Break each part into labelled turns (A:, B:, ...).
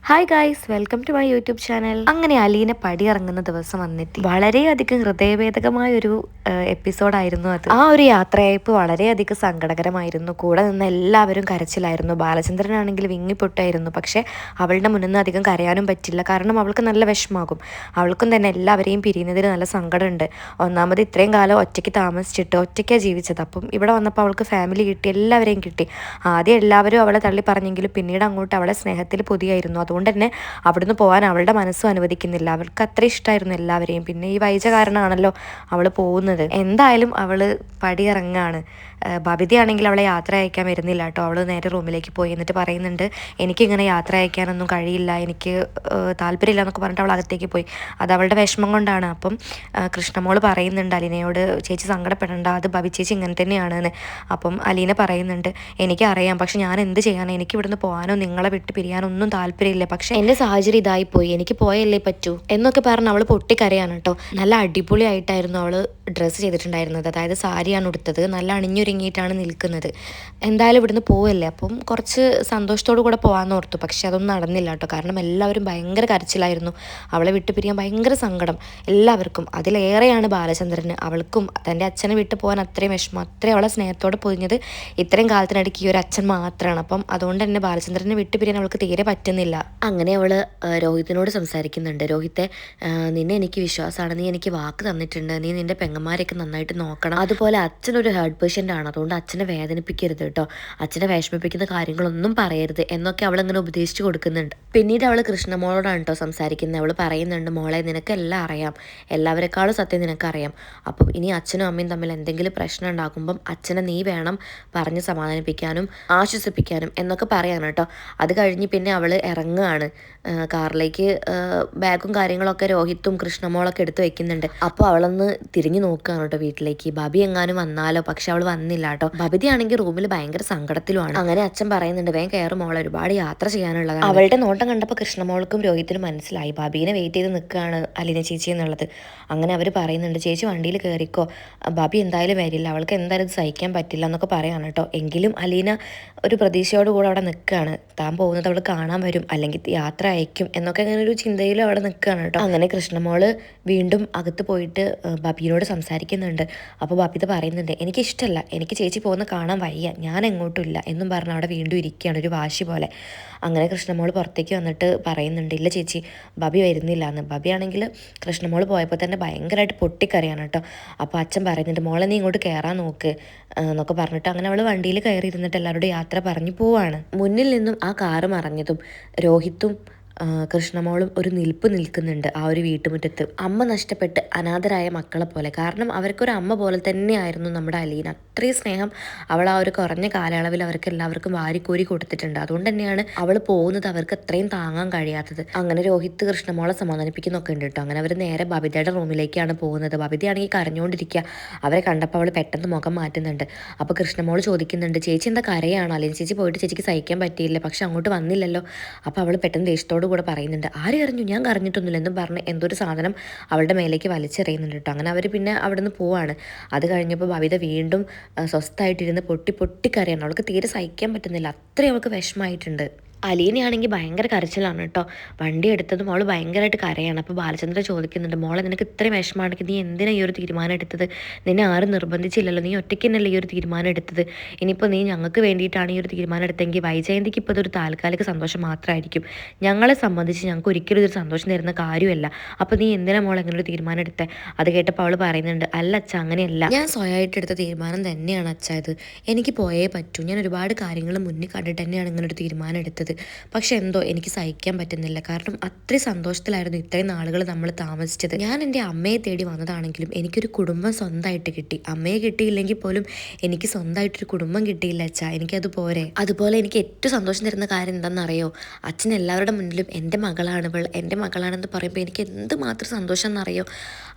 A: Hi guys, welcome to my YouTube channel. അങ്ങനെ അലീന പടിയിറങ്ങുന്ന ദിവസം വന്നെത്തി. വളരെയധികം ഹൃദയഭേദകമായ ഒരു എപ്പിസോഡായിരുന്നു അത്. ആ ഒരു യാത്രയയപ്പ് വളരെയധികം സങ്കടകരമായിരുന്നു. കൂടെ നിന്ന് എല്ലാവരും കരച്ചിലായിരുന്നു. ബാലചന്ദ്രനാണെങ്കിൽ വിങ്ങിപ്പൊട്ടായിരുന്നു. പക്ഷെ അവളുടെ മുന്നിൽ നിന്ന് അധികം കരയാനും പറ്റില്ല. കാരണം അവൾക്ക് നല്ല വിഷമാകും. അവൾക്കും തന്നെ എല്ലാവരെയും പിരിയുന്നതിൽ നല്ല സങ്കടമുണ്ട്. ഒന്നാമത് ഇത്രയും കാലം ഒറ്റയ്ക്ക് താമസിച്ചിട്ട് ഒറ്റയ്ക്കാണ് ജീവിച്ചത്. അപ്പം ഇവിടെ വന്നപ്പോൾ അവൾക്ക് ഫാമിലി കിട്ടി, എല്ലാവരെയും കിട്ടി. ആദ്യം എല്ലാവരും അവളെ തള്ളി പറഞ്ഞെങ്കിലും പിന്നീട് അങ്ങോട്ട് അവളെ സ്നേഹത്തിൽ പൊതിയായിരുന്നു. അതുകൊണ്ട് തന്നെ അവിടുന്ന് പോകാൻ അവളുടെ മനസ്സും അനുവദിക്കുന്നില്ല. അവൾക്ക് അത്ര ഇഷ്ടമായിരുന്നു എല്ലാവരെയും. പിന്നെ ഈ വൈജ കാരണമാണല്ലോ അവൾ പോകുന്നത്. എന്തായാലും അവൾ പടിയിറങ്ങാണ്. ബബിതയാണെങ്കിൽ അവളെ യാത്ര അയക്കാൻ വരുന്നില്ല കേട്ടോ. അവൾ നേരെ റൂമിലേക്ക് പോയി. എന്നിട്ട് പറയുന്നുണ്ട്, എനിക്കിങ്ങനെ യാത്ര അയക്കാനൊന്നും കഴിയില്ല, എനിക്ക് താല്പര്യമില്ല എന്നൊക്കെ പറഞ്ഞിട്ട് അവൾ അകത്തേക്ക് പോയി. അത് അവളുടെ വിഷമം കൊണ്ടാണ്. അപ്പം കൃഷ്ണമോൾ പറയുന്നുണ്ട് അലീനയോട്, ചേച്ചി സങ്കടപ്പെടേണ്ട, അത് ബബി ചേച്ചി ഇങ്ങനെ തന്നെയാണെന്ന്. അപ്പം അലീന പറയുന്നുണ്ട്, എനിക്കറിയാം, പക്ഷെ ഞാൻ എന്ത് ചെയ്യാനാണ്, എനിക്ക് ഇവിടുന്ന് പോകാനോ നിങ്ങളെ വിട്ട് പിരിയാനോ ഒന്നും താല്പര്യമില്ല. പക്ഷെ എൻ്റെ സാഹചര്യം ഇതായിപ്പോയി, എനിക്ക് പോയല്ലേ പറ്റൂ എന്നൊക്കെ പറഞ്ഞ് അവൾ പൊട്ടിക്കരയാണ് കേട്ടോ. നല്ല അടിപൊളിയായിട്ടായിരുന്നു അവൾ ഡ്രസ്സ് ചെയ്തിട്ടുണ്ടായിരുന്നത്. അതായത് സാരിയാണ് ഉടുത്തത്. നല്ല അണിഞ്ഞൊരുങ്ങിയിട്ടാണ് നിൽക്കുന്നത്. എന്തായാലും ഇവിടുന്ന് പോവല്ലേ, അപ്പം കുറച്ച് സന്തോഷത്തോടു കൂടെ പോകാമെന്ന് ഓർത്തു. പക്ഷെ അതൊന്നും നടന്നില്ല കേട്ടോ. കാരണം എല്ലാവരും ഭയങ്കര കരച്ചിലായിരുന്നു. അവളെ വിട്ടു പിരിയാൻ ഭയങ്കര സങ്കടം എല്ലാവർക്കും. അതിലേറെയാണ് ബാലചന്ദ്രന്. അവൾക്കും തൻ്റെ അച്ഛനെ വിട്ടു പോകാൻ അത്രയും വിഷമം, അത്രയും അവളെ സ്നേഹത്തോടെ പൊതിഞ്ഞത് ഇത്രയും കാലത്തിനിടയ്ക്ക് ഈ ഒരു അച്ഛൻ മാത്രമാണ്. അപ്പം അതുകൊണ്ട് തന്നെ ബാലചന്ദ്രനെ വിട്ടു പിരിയാൻ അവൾക്ക് തീരെ പറ്റുന്നില്ല. അങ്ങനെ അവൾ രോഹിത്തിനോട് സംസാരിക്കുന്നുണ്ട്. രോഹിത്തെ, നിന്നെ എനിക്ക് വിശ്വാസമാണ്, നീ എനിക്ക് വാക്ക് തന്നിട്ടുണ്ട്, നീ നിൻ്റെ പെങ്ങന്മാരെയൊക്കെ നന്നായിട്ട് നോക്കണം. അതുപോലെ അച്ഛനൊരു ഹാർട്ട് പേഷ്യൻ്റ് ആണ്, അതുകൊണ്ട് അച്ഛനെ വേദനിപ്പിക്കരുത് കേട്ടോ, അച്ഛനെ വിഷമിപ്പിക്കുന്ന കാര്യങ്ങളൊന്നും പറയരുത് എന്നൊക്കെ അവളിങ്ങനെ ഉപദേശിച്ചു കൊടുക്കുന്നുണ്ട്. പിന്നീട് അവൾ കൃഷ്ണമോളോടാണ് കേട്ടോ സംസാരിക്കുന്നത്. അവൾ പറയുന്നുണ്ട്, മോളെ നിനക്കെല്ലാം അറിയാം, എല്ലാവരെക്കാളും സത്യം നിനക്കറിയാം. അപ്പം ഇനി അച്ഛനും അമ്മയും തമ്മിൽ എന്തെങ്കിലും പ്രശ്നം ഉണ്ടാകുമ്പം അച്ഛനെ നീ വേണം പറഞ്ഞ് സമാധാനിപ്പിക്കാനും ആശ്വസിപ്പിക്കാനും എന്നൊക്കെ പറയാൻ കേട്ടോ. അത് കഴിഞ്ഞ് പിന്നെ അവൾ ഇറങ്ങുകയാണ് കാറിലേക്ക്. ബാഗും കാര്യങ്ങളൊക്കെ രോഹിത്തും കൃഷ്ണമോളൊക്കെ എടുത്ത് വെക്കുന്നുണ്ട്. അപ്പോൾ അവളൊന്ന് തിരിഞ്ഞു നോക്കുകയാണ് കേട്ടോ വീട്ടിലേക്ക്. ബബി എങ്ങാനും വന്നാലോ, പക്ഷെ അവൾ വന്നില്ല കേട്ടോ. ബബിതയാണെങ്കിൽ റൂമിൽ ഭയങ്കര സങ്കടത്തിലുമാണ്. അങ്ങനെ അച്ഛൻ പറയുന്നുണ്ട്, വേഗം കയറും മോളെ, ഒരുപാട് യാത്ര ചെയ്യാനുള്ളതാണ്. അവളുടെ നോട്ടം കണ്ടപ്പോൾ കൃഷ്ണമോൾക്കും രോഹിത്തിനും മനസ്സിലായി ബബീനെ വെയിറ്റ് ചെയ്ത് നിൽക്കുകയാണ് അലീന ചേച്ചി എന്നുള്ളത്. അങ്ങനെ അവർ പറയുന്നുണ്ട്, ചേച്ചി വണ്ടിയിൽ കയറിക്കോ, ബബി എന്തായാലും വരില്ല, അവൾക്ക് എന്തായാലും ഇത് സഹിക്കാൻ പറ്റില്ല എന്നൊക്കെ പറയാണ് കേട്ടോ. എങ്കിലും അലീന ഒരു പ്രതീക്ഷയോടുകൂടെ അവിടെ നിൽക്കുകയാണ്. താൻ പോകുന്നത് അവൾ കാണാൻ വരും, അല്ലെങ്കിൽ യാത്ര അയക്കും എന്നൊക്കെ അങ്ങനെ ഒരു ചിന്തയിൽ അവിടെ നിൽക്കുകയാണ് കേട്ടോ. അങ്ങനെ കൃഷ്ണമോള് വീണ്ടും അകത്ത് പോയിട്ട് ബബിയോട് സംസാരിക്കുന്നുണ്ട്. അപ്പോൾ ബബിത പറയുന്നുണ്ട്, എനിക്കിഷ്ടമല്ല, എനിക്ക് ചേച്ചി പോകുന്ന കാണാൻ വയ്യ, ഞാൻ എങ്ങോട്ടും ഇല്ല എന്നും പറഞ്ഞ് അവിടെ വീണ്ടും ഇരിക്കുകയാണ് ഒരു വാശി പോലെ. അങ്ങനെ കൃഷ്ണമോൾ പുറത്തേക്ക് വന്നിട്ട് പറയുന്നുണ്ട്, ഇല്ല ചേച്ചി ബബി വരുന്നില്ല എന്ന്. ബബി ആണെങ്കിൽ കൃഷ്ണമോൾ പോയപ്പോൾ തന്നെ ഭയങ്കരമായിട്ട് പൊട്ടിക്കറിയാണ് കേട്ടോ. അപ്പോൾ അച്ഛൻ പറയുന്നുണ്ട്, മോളെ നീ ഇങ്ങോട്ട് കയറാൻ നോക്ക് എന്നൊക്കെ പറഞ്ഞിട്ട് അങ്ങനെ അവൾ വണ്ടിയിൽ കയറി ഇരുന്നിട്ട് എല്ലാവരോടും യാത്ര പറഞ്ഞു പോവാണ്. മുന്നിൽ നിന്നും ആ കാറ് മറഞ്ഞതും രോഹിത്തും കൃഷ്ണമോളും ഒരു നിൽപ്പ് നിൽക്കുന്നുണ്ട് ആ ഒരു വീട്ടുമുറ്റത്ത്. അമ്മ നഷ്ടപ്പെട്ട് അനാഥരായ മക്കളെ പോലെ. കാരണം അവർക്കൊരു അമ്മ പോലെ തന്നെയായിരുന്നു നമ്മുടെ അലീന. അത്രയും സ്നേഹം അവൾ ആ ഒരു കുറഞ്ഞ കാലയളവിൽ അവർക്ക് എല്ലാവർക്കും വാരിക്കോരി കൊടുത്തിട്ടുണ്ട്. അതുകൊണ്ട് തന്നെയാണ് അവൾ പോകുന്നത് അവർക്ക് അത്രയും താങ്ങാൻ കഴിയാത്തത്. അങ്ങനെ രോഹിത്ത് കൃഷ്ണമോളെ സമാധാനിപ്പിക്കുന്നൊക്കെ ഉണ്ട് കേട്ടോ. അങ്ങനെ അവർ നേരെ ബബിതയുടെ റൂമിലേക്കാണ് പോകുന്നത്. ബബിതയാണെങ്കിൽ കരഞ്ഞുകൊണ്ടിരിക്കുക. അവരെ കണ്ടപ്പോൾ അവൾ പെട്ടെന്ന് മുഖം മാറ്റുന്നുണ്ട്. അപ്പോൾ കൃഷ്ണമോൾ ചോദിക്കുന്നുണ്ട്, ചേച്ചി എന്താ കരയാണോ? അല്ലെങ്കിൽ ചേച്ചി പോയിട്ട് ചേച്ചിക്ക് സഹിക്കാൻ പറ്റിയില്ല, പക്ഷെ അങ്ങോട്ട് വന്നില്ലല്ലോ. അപ്പോൾ അവൾ പെട്ടെന്ന് ദേഷ്യത്തോട് കൂടെ പറയുന്നുണ്ട്, ആര് കരഞ്ഞു, ഞാൻ കരഞ്ഞിട്ടൊന്നുമില്ല എന്നും പറഞ്ഞ് എന്തൊരു സാധനം അവളുടെ മേലേക്ക് വലിച്ചെറിയുന്നുണ്ട് കേട്ടോ. അങ്ങനെ അവർ പിന്നെ അവിടെ നിന്ന് പോവാണ്. അത് കഴിഞ്ഞപ്പോൾ ബബിത വീണ്ടും സ്വസ്ഥമായിട്ടിരുന്ന് പൊട്ടിക്കരയാണ്. അവൾക്ക് തീരെ സഹിക്കാൻ പറ്റുന്നില്ല, അത്രയും അവൾക്ക് വിഷമമായിട്ടുണ്ട്. അലീനയാണെങ്കിൽ ഭയങ്കര കരച്ചിലാണ് കേട്ടോ. വണ്ടി എടുത്തത് മോൾ ഭയങ്കരമായിട്ട് കരയാണ്. അപ്പോൾ ബാലചന്ദ്രൻ ചോദിക്കുന്നുണ്ട്, മോളെ നിനക്ക് ഇത്രയും വിഷമമാണെങ്കിൽ നീ എന്തിനാണ് ഈ ഒരു തീരുമാനം എടുത്തത്? നിന്നെ ആരും നിർബന്ധിച്ചില്ലല്ലോ, നീ ഒറ്റയ്ക്ക് തന്നെയല്ലേ ഈ ഒരു തീരുമാനം എടുത്തത്. ഇനിയിപ്പോൾ നീ ഞങ്ങൾക്ക് വേണ്ടിയിട്ടാണ് ഈ ഒരു തീരുമാനം എടുത്തെങ്കിൽ വൈജയന്തിക്ക് ഇപ്പോൾ ഇതൊരു താൽക്കാലിക സന്തോഷം മാത്രമായിരിക്കും. ഞങ്ങളെ സംബന്ധിച്ച് ഞങ്ങൾക്ക് ഒരിക്കലും ഇതൊരു സന്തോഷം തരുന്ന കാര്യമല്ല. അപ്പോൾ നീ എന്തിനാണ് മോൾ അങ്ങനെ ഒരു തീരുമാനം എടുത്തത്? അത് കേട്ടപ്പോൾ അവൾ പറയുന്നുണ്ട്, അല്ല അച്ഛ, അങ്ങനെയല്ല, ഞാൻ സ്വയമായിട്ട് എടുത്ത തീരുമാനം തന്നെയാണ് അച്ഛ ഇത്. എനിക്ക് പോയേ പറ്റൂ. ഞാൻ ഒരുപാട് കാര്യങ്ങൾ മുന്നിൽ കണ്ടിട്ട് തന്നെയാണ് ഇങ്ങനെ ഒരു തീരുമാനം എടുത്തത്. പക്ഷെ എന്തോ എനിക്ക് സഹിക്കാൻ പറ്റുന്നില്ല. കാരണം അത്രയും സന്തോഷത്തിലായിരുന്നു ഇത്രയും നാളുകൾ നമ്മൾ താമസിച്ചത്. ഞാൻ എൻ്റെ അമ്മയെ തേടി വന്നതാണെങ്കിലും എനിക്കൊരു കുടുംബം സ്വന്തമായിട്ട് കിട്ടി. അമ്മയെ കിട്ടിയില്ലെങ്കിൽ പോലും എനിക്ക് സ്വന്തമായിട്ടൊരു കുടുംബം കിട്ടിയില്ല അച്ഛാ, എനിക്കത് പോരെ. അതുപോലെ എനിക്ക് ഏറ്റവും സന്തോഷം തരുന്ന കാര്യം എന്താണെന്നറിയോ? അച്ഛൻ എല്ലാവരുടെ മുന്നിലും എൻ്റെ മകളാണിവൾ, എൻ്റെ മകളാണെന്ന് പറയുമ്പോൾ എനിക്ക് എന്തുമാത്രം സന്തോഷം എന്നറിയോ?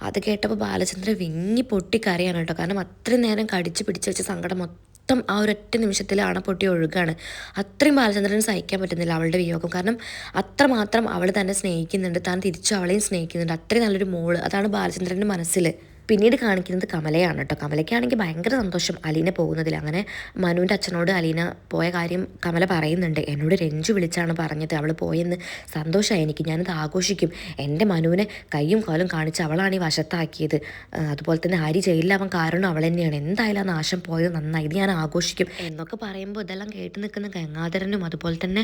A: അത് കേട്ടപ്പോൾ ബാലചന്ദ്രൻ വിങ്ങി പൊട്ടിക്കരയാണ് കേട്ടോ. കാരണം അത്രയും നേരം കടിച്ചു പിടിച്ച് വെച്ച സങ്കടം മൊത്തം ആ ഒരൊറ്റ നിമിഷത്തിൽ അണപ്പൊട്ടി ഒഴുകാണ്. അത്രയും ബാലചന്ദ്രന് സഹിക്കാൻ പറ്റുന്നില്ല അവളുടെ വിയോഗം. കാരണം അത്രമാത്രം അവൾ തന്നെ സ്നേഹിക്കുന്നുണ്ട്, താൻ തിരിച്ചു അവളെയും സ്നേഹിക്കുന്നുണ്ട്. അത്രയും നല്ലൊരു മോള്, അതാണ് ബാലചന്ദ്രൻ്റെ മനസ്സിൽ. പിന്നീട് കാണിക്കുന്നത് കമലയാണ് കേട്ടോ. കമലയ്ക്കാണെങ്കിൽ ഭയങ്കര സന്തോഷം അലീന പോകുന്നതിൽ. അങ്ങനെ മനുവിൻ്റെ അച്ഛനോട് അലീന പോയ കാര്യം കമല പറയുന്നുണ്ട്. എന്നോട് രഞ്ജു വിളിച്ചാണ് പറഞ്ഞത് അവൾ പോയെന്ന്. സന്തോഷമായി എനിക്ക്, ഞാനത് ആഘോഷിക്കും. എൻ്റെ മനുവിനെ കയ്യും കാലും കാണിച്ച് അവളാണ് ഈ വശത്താക്കിയത്. അതുപോലെ തന്നെ ആരി ജയിലിലാവാൻ കാരണം അവൾ തന്നെയാണ്. എന്തായാലും ആ നാശം പോയത് നന്നായി, ഇത് ഞാൻ ആഘോഷിക്കും എന്നൊക്കെ പറയുമ്പോൾ ഇതെല്ലാം കേട്ട് നിൽക്കുന്ന ഗംഗാധരനും അതുപോലെ തന്നെ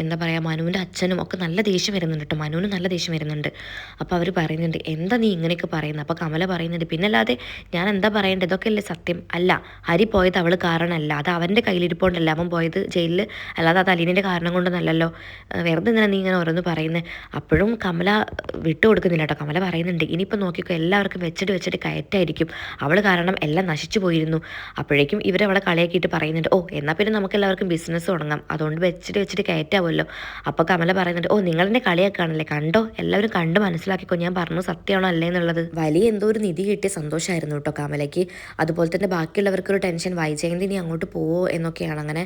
A: എന്താ പറയുക മനുവിൻ്റെ അച്ഛനും ഒക്കെ നല്ല ദേഷ്യം വരുന്നുണ്ട് കേട്ടോ. മനുവിന് നല്ല ദേഷ്യം വരുന്നുണ്ട്. അപ്പോൾ അവർ പറയുന്നുണ്ട് എന്താ നീ ഇങ്ങനെയൊക്കെ പറയുന്നത്. അപ്പോൾ കമല പറയുന്നുണ്ട് പിന്നല്ലാതെ ഞാൻ എന്താ പറയേണ്ടത്, ഇതൊക്കെ അല്ലേ സത്യം. അല്ല, ഹരി പോയത് അവൾ കാരണമല്ല, അത് അവൻ്റെ കയ്യിലിരിപ്പോണ്ടല്ല അവൻ പോയത് ജയിലിൽ, അല്ലാതെ അത് അലീനൻ്റെ കാരണം കൊണ്ടൊന്നല്ലല്ലോ. വെറുതെ എന്തിനാ നീ ഇങ്ങനെ ഓരോന്ന് പറയുന്നത്. അപ്പോഴും കമല വിട്ടു കൊടുക്കുന്നില്ല കേട്ടോ. കമല പറയുന്നുണ്ട് ഇനിയിപ്പോൾ നോക്കിക്കോ എല്ലാവർക്കും വെച്ചിട്ട് കയറ്റായിരിക്കും, അവൾ കാരണം എല്ലാം നശിച്ചു പോയിരുന്നു. അപ്പോഴേക്കും ഇവരവളെ കളിയാക്കിയിട്ട് പറയുന്നുണ്ട് ഓ എന്നാൽ പിന്നെ നമുക്ക് എല്ലാവർക്കും ബിസിനസ് തുടങ്ങാം, അതുകൊണ്ട് വെച്ചിട്ട് കയറ്റാവുമല്ലോ. അപ്പോൾ കമല പറയുന്നുണ്ട് ഓ നിങ്ങളെന്നെ കളിയാക്കാണല്ലേ, കണ്ടോ എല്ലാവരും കണ്ട് മനസ്സിലാക്കിക്കോ ഞാൻ പറഞ്ഞു സത്യമാണോ അല്ലേ എന്നുള്ളത്. വലിയ എന്തോ ഒരു നിധി കിട്ടിയ സന്തോഷമായിരുന്നു കേട്ടോ കമലയ്ക്ക്. അതുപോലെ തന്നെ ബാക്കിയുള്ളവർക്കൊരു ടെൻഷൻ വൈജയന്തി നീ അങ്ങോട്ട് പോവോ എന്നൊക്കെയാണ്. അങ്ങനെ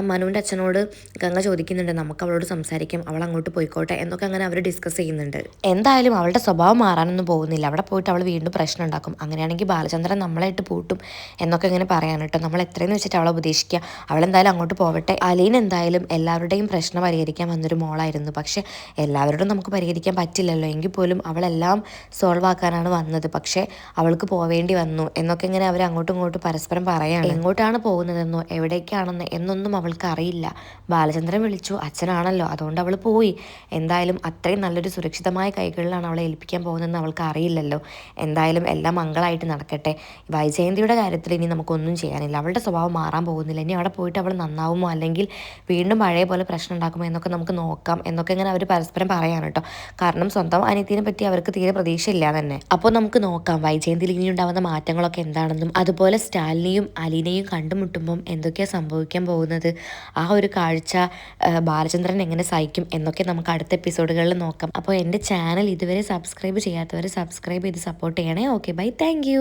A: മനുവിൻ്റെ അച്ഛനോട് ഗംഗ ചോദിക്കുന്നുണ്ട് നമുക്ക് അവളോട് സംസാരിക്കാം, അവൾ അങ്ങോട്ട് പോയിക്കോട്ടെ എന്നൊക്കെ അങ്ങനെ അവർ ഡിസ്കസ് ചെയ്യുന്നുണ്ട്. എന്തായാലും അവളുടെ സ്വഭാവം മാറാനൊന്നും പോകുന്നില്ല, അവിടെ പോയിട്ട് അവൾ വീണ്ടും പ്രശ്നം ഉണ്ടാക്കും. അങ്ങനെയാണെങ്കിൽ ബാലചന്ദ്രൻ നമ്മളെ ഇട്ട് പൂട്ടും എന്നൊക്കെ ഇങ്ങനെ പറയാൻ കേട്ടോ. നമ്മൾ എത്രയെന്ന് വെച്ചിട്ട് അവളെ ഉപദേശിക്കുക, അവളെന്തായാലും അങ്ങോട്ട് പോവട്ടെ. അലീൻ എന്തായാലും എല്ലാവരുടെയും പ്രശ്നം പരിഹരിക്കാൻ വന്നൊരു മോളായിരുന്നു. പക്ഷെ എല്ലാവരോടും നമുക്ക് പരിഹരിക്കാൻ പറ്റില്ലല്ലോ, എങ്കിൽ പോലും അവളെല്ലാം സോൾവ് ആക്കാനാണ് വന്നത്. പക്ഷേ അവൾക്ക് പോവേണ്ടി വന്നു എന്നൊക്കെ ഇങ്ങനെ അവർ അങ്ങോട്ടും ഇങ്ങോട്ടും പരസ്പരം പറയാണ്. എങ്ങോട്ടാണ് പോകുന്നതെന്നോ എവിടേക്കാണെന്നോ എന്നൊന്നും അവൾക്ക് അറിയില്ല. ബാലചന്ദ്രൻ വിളിച്ചു, അച്ഛനാണല്ലോ, അതുകൊണ്ട് അവൾ പോയി. എന്തായാലും അത്രയും നല്ലൊരു സുരക്ഷിതമായ കൈകളിലാണ് അവളെ ഏൽപ്പിക്കാൻ പോകുന്നതെന്ന് അവൾക്ക് അറിയില്ലല്ലോ. എന്തായാലും എല്ലാം മംഗളമായിട്ട് നടക്കട്ടെ. വൈജയന്തിയുടെ കാര്യത്തിൽ ഇനി നമുക്കൊന്നും ചെയ്യാനില്ല, അവളുടെ സ്വഭാവം മാറാൻ പോകുന്നില്ല. ഇനി അവിടെ പോയിട്ട് അവൾ നന്നാവുമോ അല്ലെങ്കിൽ വീണ്ടും പഴയ പോലെ പ്രശ്നം ഉണ്ടാക്കുമോ എന്നൊക്കെ നമുക്ക് നോക്കാം എന്നൊക്കെ ഇങ്ങനെ അവർ പരസ്പരം പറയാണ് കേട്ടോ. കാരണം സ്വന്തം അനിയത്തിനെ പറ്റി അവർക്ക് തീരെ പ്രതീക്ഷയില്ല തന്നെ. അപ്പോൾ നമുക്ക് നോക്കാം വൈജയന്തിയിൽ ഇനി ഉണ്ടാവുന്ന മാറ്റങ്ങളൊക്കെ എന്താണെന്നും അതുപോലെ സ്റ്റാലിനെയും അലീനയും കണ്ടുമുട്ടുമ്പം എന്തൊക്കെയാണ് സംഭവിക്കാൻ പോകുന്നത്, ആ ഒരു കാഴ്ച ബാലചന്ദ്രൻ എങ്ങനെ സഹിക്കും എന്നൊക്കെ നമുക്ക് അടുത്ത എപ്പിസോഡുകളിൽ നോക്കാം. അപ്പോൾ എൻ്റെ ചാനൽ ഇതുവരെ സബ്സ്ക്രൈബ് ചെയ്യാത്തവർ സബ്സ്ക്രൈബ് ചെയ്ത് സപ്പോർട്ട് ചെയ്യണേ. Okay bye, thank